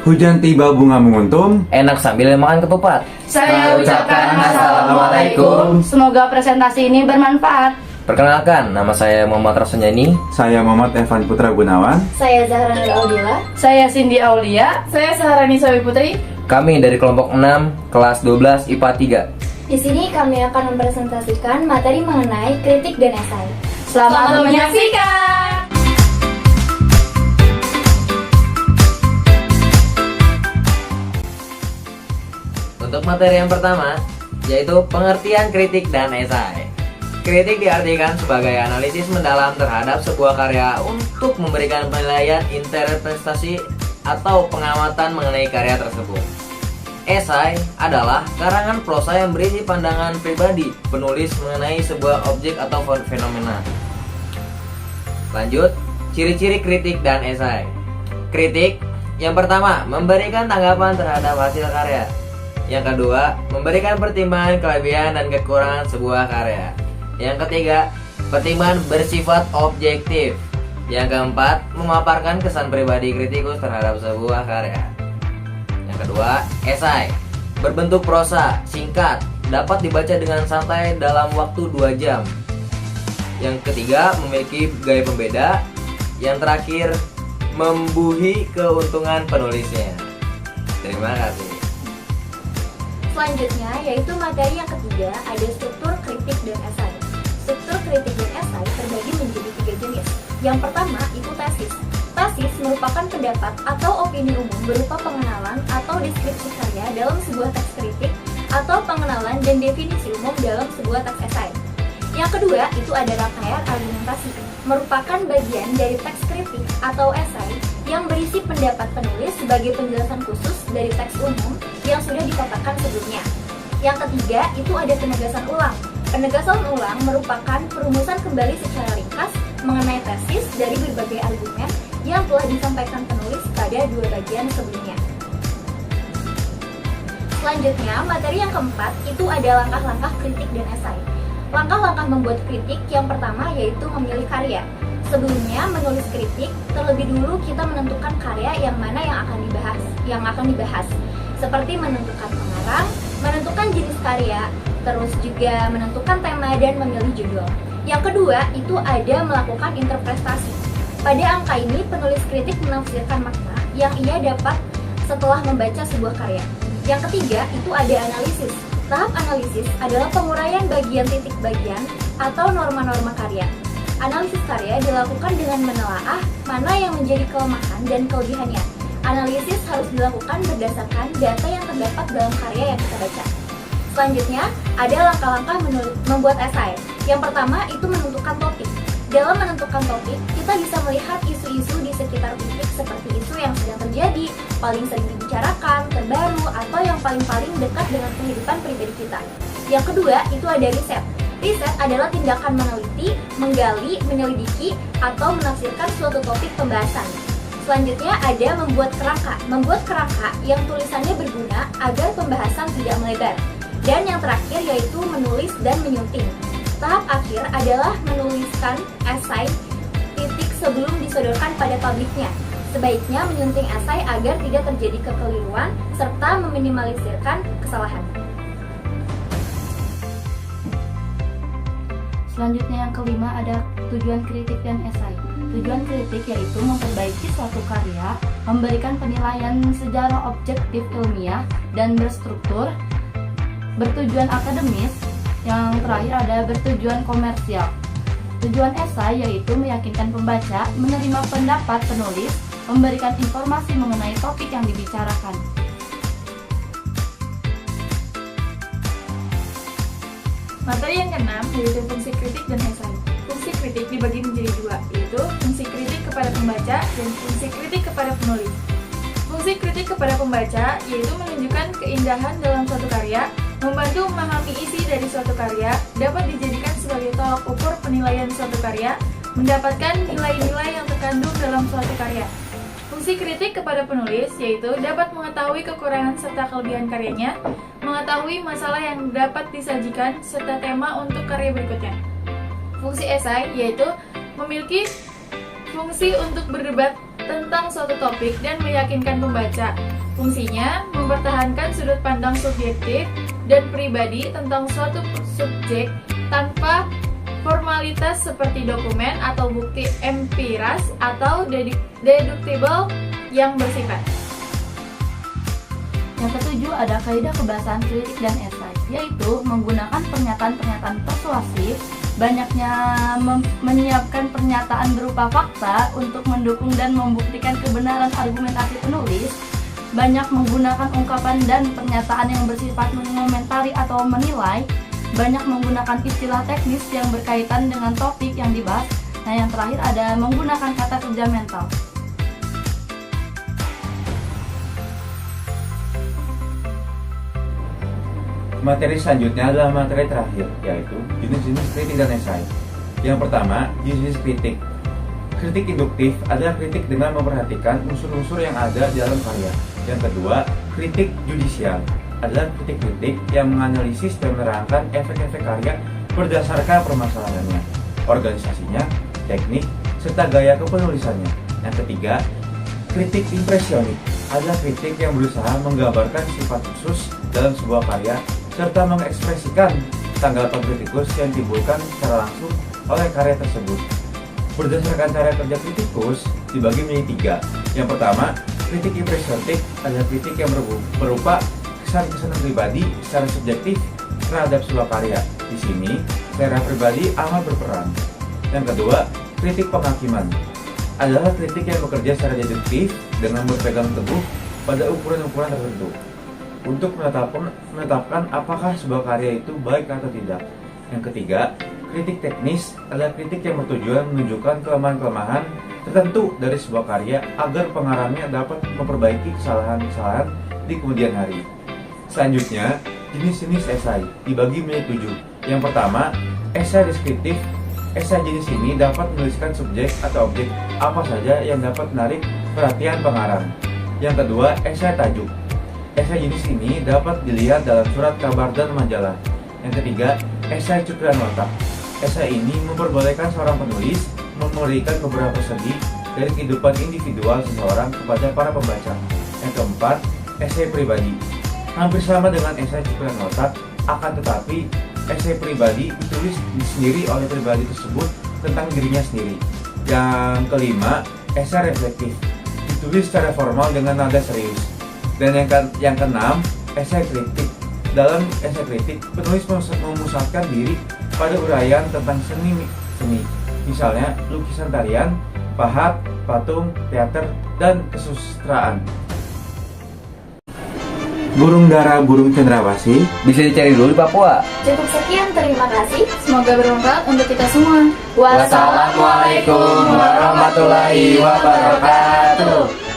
Hujan tiba bunga menguntum. Enak sambil makan ketupat. Saya ucapkan Assalamualaikum. Semoga presentasi ini bermanfaat. Perkenalkan, nama saya Muhammad Rasunjani. Saya Muhammad Evan Putra Gunawan. Saya Zahra Nur Audila. Saya Cindy Aulia. Saya Saharani Sawi Putri. Kami dari kelompok 6, kelas 12 IPA 3. Di sini kami akan mempresentasikan materi mengenai kritik dan esai. Selamat menyaksikan. Untuk materi yang pertama, yaitu pengertian kritik dan esai. Kritik diartikan sebagai analisis mendalam terhadap sebuah karya untuk memberikan penilaian, interpretasi, atau pengamatan mengenai karya tersebut. Esai adalah karangan prosa yang berisi pandangan pribadi penulis mengenai sebuah objek atau fenomena. Lanjut, ciri-ciri kritik dan esai. Kritik, yang pertama, memberikan tanggapan terhadap hasil karya. Yang kedua, memberikan pertimbangan kelebihan dan kekurangan sebuah karya. Yang ketiga, pertimbangan bersifat objektif. Yang keempat, memaparkan kesan pribadi kritikus terhadap sebuah karya. Yang kedua, esai. Berbentuk prosa, singkat, dapat dibaca dengan santai dalam waktu 2 jam. Yang ketiga, memiliki gaya pembeda. Yang terakhir, membuhi keuntungan penulisnya. Terima kasih. Selanjutnya yaitu materi yang ketiga, ada struktur kritik dan esai. Struktur kritik dan esai terbagi menjadi 3 jenis. Yang pertama itu tesis. Tesis merupakan pendapat atau opini umum berupa pengenalan atau deskripsi karya dalam sebuah teks kritik atau pengenalan dan definisi umum dalam sebuah teks esai. Yang kedua itu ada rangkaian argumentasi, merupakan bagian dari teks kritik atau esai yang berisi pendapat penulis sebagai penjelasan khusus dari teks umum yang sudah dikatakan sebelumnya. Yang ketiga itu ada penegasan ulang. Penegasan ulang merupakan perumusan kembali secara ringkas mengenai tesis dari berbagai argumen yang telah disampaikan penulis pada 2 bagian sebelumnya. Selanjutnya, materi yang keempat itu ada langkah-langkah kritik dan esai. Langkah-langkah membuat kritik yang pertama yaitu memilih karya. Sebelumnya menulis kritik, terlebih dulu kita menentukan karya yang mana yang akan dibahas. Seperti menentukan pengarang, menentukan jenis karya, terus juga menentukan tema dan memilih judul. Yang kedua, itu ada melakukan interpretasi. Pada angka ini, penulis kritik menafsirkan makna yang ia dapat setelah membaca sebuah karya. Yang ketiga, itu ada analisis. Tahap analisis adalah penguraian bagian titik bagian atau norma-norma karya. Analisis karya dilakukan dengan menelaah mana yang menjadi kelemahan dan kelebihannya. Analisis harus dilakukan berdasarkan data yang terdapat dalam karya yang kita baca. Selanjutnya, ada langkah-langkah membuat esai. Yang pertama, itu menentukan topik. Dalam menentukan topik, kita bisa melihat isu-isu di sekitar kritik seperti isu yang sedang terjadi, paling sering dibicarakan, terbaru, atau yang paling-paling dekat dengan kehidupan pribadi kita. Yang kedua, itu ada riset. Riset adalah tindakan meneliti, menggali, menyelidiki, atau menafsirkan suatu topik pembahasan. Selanjutnya ada membuat kerangka. Membuat kerangka yang tulisannya berguna agar pembahasan tidak melebar. Dan yang terakhir yaitu menulis dan menyunting. Tahap akhir adalah menuliskan esai titik sebelum disodorkan pada publiknya. Sebaiknya menyunting esai agar tidak terjadi kekeliruan serta meminimalisirkan kesalahan. Selanjutnya yang kelima ada tujuan kritik dan esai. Tujuan kritik yaitu memperbaiki suatu karya, memberikan penilaian secara objektif ilmiah dan berstruktur, bertujuan akademis. Yang terakhir ada bertujuan komersial. Tujuan esai yaitu meyakinkan pembaca, menerima pendapat penulis, memberikan informasi mengenai topik yang dibicarakan. Materi yang keenam yaitu fungsi kritik dan esai. Fungsi kritik dibagi menjadi 2, yaitu fungsi kritik kepada pembaca dan fungsi kritik kepada penulis. Fungsi kritik kepada pembaca yaitu menunjukkan keindahan dalam suatu karya, membantu memahami isi dari suatu karya, dapat dijadikan sebagai tolak ukur penilaian suatu karya, mendapatkan nilai-nilai yang terkandung dalam suatu karya. Fungsi kritik kepada penulis yaitu dapat mengetahui kekurangan serta kelebihan karyanya, mengetahui masalah yang dapat disajikan, serta tema untuk karya berikutnya. Fungsi esai yaitu memiliki fungsi untuk berdebat tentang suatu topik dan meyakinkan pembaca. Fungsinya mempertahankan sudut pandang subjektif dan pribadi tentang suatu subjek tanpa formalitas seperti dokumen atau bukti empiras atau deductible yang bersifat. Yang ketujuh ada kaidah kebahasaan kritik dan esai, yaitu menggunakan pernyataan-pernyataan persuasif, banyaknya menyiapkan pernyataan berupa fakta untuk mendukung dan membuktikan kebenaran argumentasi penulis, banyak menggunakan ungkapan dan pernyataan yang bersifat mengomentari atau menilai, banyak menggunakan istilah teknis yang berkaitan dengan topik yang dibahas. Nah, yang terakhir ada menggunakan kata kerja mental. Materi selanjutnya adalah materi terakhir, yaitu jenis-jenis kritik dan esai. Yang pertama, jenis kritik. Kritik induktif adalah kritik dengan memperhatikan unsur-unsur yang ada dalam karya. Yang kedua, kritik judisial adalah kritik-kritik yang menganalisis dan menerangkan efek-efek karya berdasarkan permasalahannya, organisasinya, teknik, serta gaya kepenulisannya. Yang ketiga, kritik impresionik adalah kritik yang berusaha menggambarkan sifat khusus dalam sebuah karya serta mengekspresikan tanggapan kritikus yang ditimbulkan secara langsung oleh karya tersebut. Berdasarkan cara kerja kritikus dibagi menjadi tiga. Yang pertama, kritik impresionik adalah kritik yang berupa kesan-kesan pribadi secara subjektif terhadap sebuah karya. Di sini, selera pribadi amat berperan. Yang kedua, kritik penghakiman adalah kritik yang bekerja secara deduktif dengan berpegang teguh pada ukuran-ukuran tertentu untuk menetapkan apakah sebuah karya itu baik atau tidak. Yang ketiga, kritik teknis adalah kritik yang bertujuan menunjukkan kelemahan-kelemahan tertentu dari sebuah karya agar pengarangnya dapat memperbaiki kesalahan-kesalahan di kemudian hari. Selanjutnya, jenis-jenis esai dibagi menjadi 7. Yang pertama, esai deskriptif. Esai jenis ini dapat menuliskan subjek atau objek apa saja yang dapat menarik perhatian pengarang. Yang kedua, esai tajuk. Esai jenis ini dapat dilihat dalam surat kabar dan majalah. Yang ketiga, esai cuplikan watak. Esai ini memperbolehkan seorang penulis memberikan beberapa segi dari kehidupan individual seseorang kepada para pembaca. Yang keempat, esai pribadi. Hampir sama dengan esai cuplikan watak, akan tetapi esai pribadi ditulis sendiri oleh pribadi tersebut tentang dirinya sendiri. Yang kelima, esai reflektif. Ditulis secara formal dengan nada serius. Dan yang keenam, esai kritik. Dalam esai kritik, penulis memusatkan diri pada uraian tentang seni, misalnya lukisan tarian, pahat, patung, teater, dan kesusastraan. Burung dara burung cendrawasih Bisa dicari dulu di Papua. Cukup sekian, terima kasih. Semoga bermanfaat untuk kita semua. Wassalamualaikum warahmatullahi wabarakatuh.